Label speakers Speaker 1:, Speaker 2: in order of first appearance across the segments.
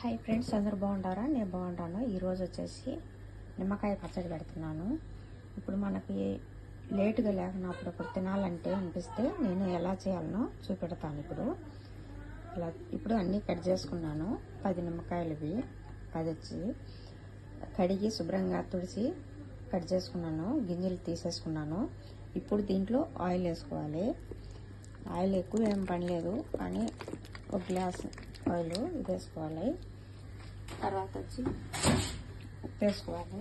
Speaker 1: Hi friends, అందరూ బాగుంటారా? నేను బాగుంటాను. ఈరోజు వచ్చేసి నిమ్మకాయ పచ్చడి పెడుతున్నాను. ఇప్పుడు మనకి లేటుగా లేకున్నప్పుడు తినాలంటే అనిపిస్తే నేను ఎలా చేయాలనో చూపెడతాను. ఇప్పుడు అన్నీ కట్ చేసుకున్నాను. 10 నిమ్మకాయలు ఇవి 10 వచ్చి కడిగి శుభ్రంగా తుడిచి కట్ చేసుకున్నాను. గింజలు తీసేసుకున్నాను. ఇప్పుడు దీంట్లో ఆయిల్ వేసుకోవాలి. ఆయిల్ ఎక్కువ ఏం పని లేదు, కానీ ఒక గ్లాస్ ఆయిల్ ఇది వేసుకోవాలి. తర్వాత వచ్చి ఉప్పు వేసుకోవాలి.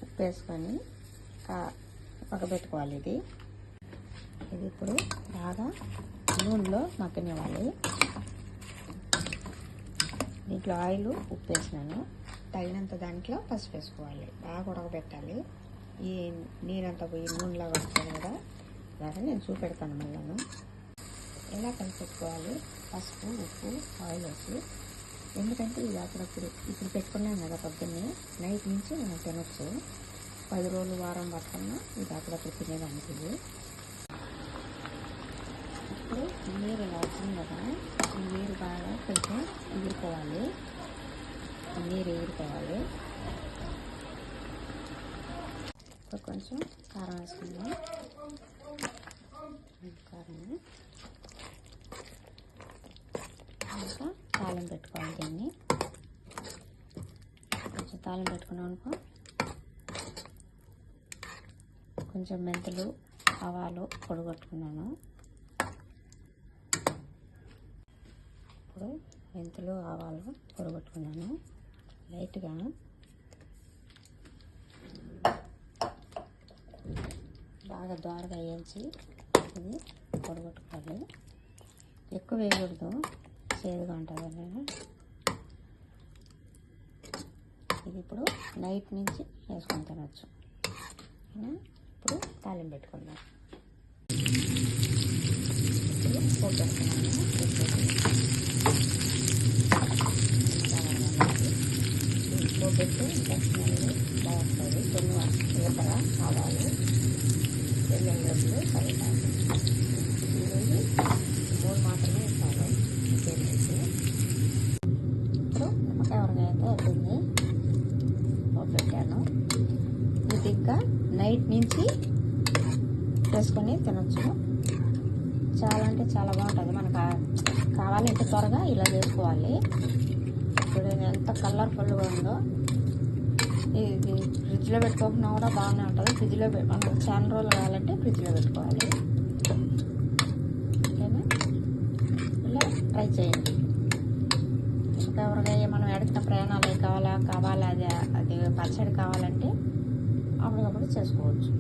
Speaker 1: ఉప్పు వేసుకొని పక్కబెట్టుకోవాలి. ఇది ఇప్పుడు బాగా నూనెలో మగ్గనివ్వాలి. దీంట్లో ఆయిల్ ఉప్పు వేసినాను. తగినంత దాంట్లో పసుపు వేసుకోవాలి. బాగా ఉడకబెట్టాలి. ఈ నీరంతా పోయి నూనెలా వస్తుంది కదా, అలాగే నేను చూపెడతాను. మళ్ళీ ఎలా కలిపెట్టుకోవాలి. పసుపు, ఉప్పు, ఆయిల్ వేసి, ఎందుకంటే ఇది అప్పుడప్పుడు ఇప్పుడు పెట్టుకున్నాం కదా, పొద్దున్నే నైట్ నుంచి మనం తినొచ్చు. 10 రోజులు వారం పట్టుకున్నా ఇది అప్పుడప్పుడు తినేదానికి. ఇది ఇప్పుడు నీరు ఇలా వచ్చింది కదా, ఈ నీరు బాగా కొంచెం ఎగిరిపోవాలి. నీరు ఎగిరిపోవాలి. ఇప్పుడు కొంచెం కారం వేసుకుందాం. కారం ఇంకా తాళం పెట్టుకోవాలి. దీన్ని కొంచెం తాళం పెట్టుకున్నాం అనుకో. కొంచెం మెంతులు, ఆవాలు పొడిగొట్టుకున్నాను. ఇప్పుడు మెంతులు, ఆవాలు పొడిగొట్టుకున్నాను లైట్గా. బాగా దోరగా వేయించి ఇది పొడిగొట్టుకోవాలి. ఎక్కువ వేయకూడదు, చేదుగా ఉంటుంది. ఇది ఇప్పుడు నైట్ నుంచి వేసుకొని తినచ్చు. ఇప్పుడు తాలింపు పెట్టుకుందాం. ఇప్పుడు పోపు పెట్టుకున్నాను. పోపు పెట్టి ఇంకా స్మెల్ బాగుంటుంది. కొన్ని జీలకర్ర, ఆవాలు, వెల్లుల్లి, కరివేపాకు, ఈరోజు 3 మాత్రమే ఇస్తాను. ఇప్పుడు నిమ్మకాయ ఉరగాయతో అవుతుంది. పెట్టాను. ఇది ఇంకా నైట్ నుంచి వేసుకొని తినొచ్చు. చాలా అంటే చాలా బాగుంటుంది. మనకు కావాలంటే త్వరగా ఇలా చేసుకోవాలి. ఇప్పుడు ఎంత కలర్ఫుల్గా ఉందో. ఇది ఫ్రిడ్జ్లో పెట్టుకోకుండా కూడా బాగానే ఉంటుంది. ఫ్రిడ్జ్లో మనకు చాలా రోజులు కావాలంటే ఫ్రిడ్జ్లో పెట్టుకోవాలి. ఓకేనా? ఇలా ట్రై చేయండి. ఇంకా ఎవరికైనా మనం ఎడిగిన ప్రయాణాలు కావాలా అది పచ్చడి కావాలంటే అప్పటికప్పుడు చేసుకోవచ్చు.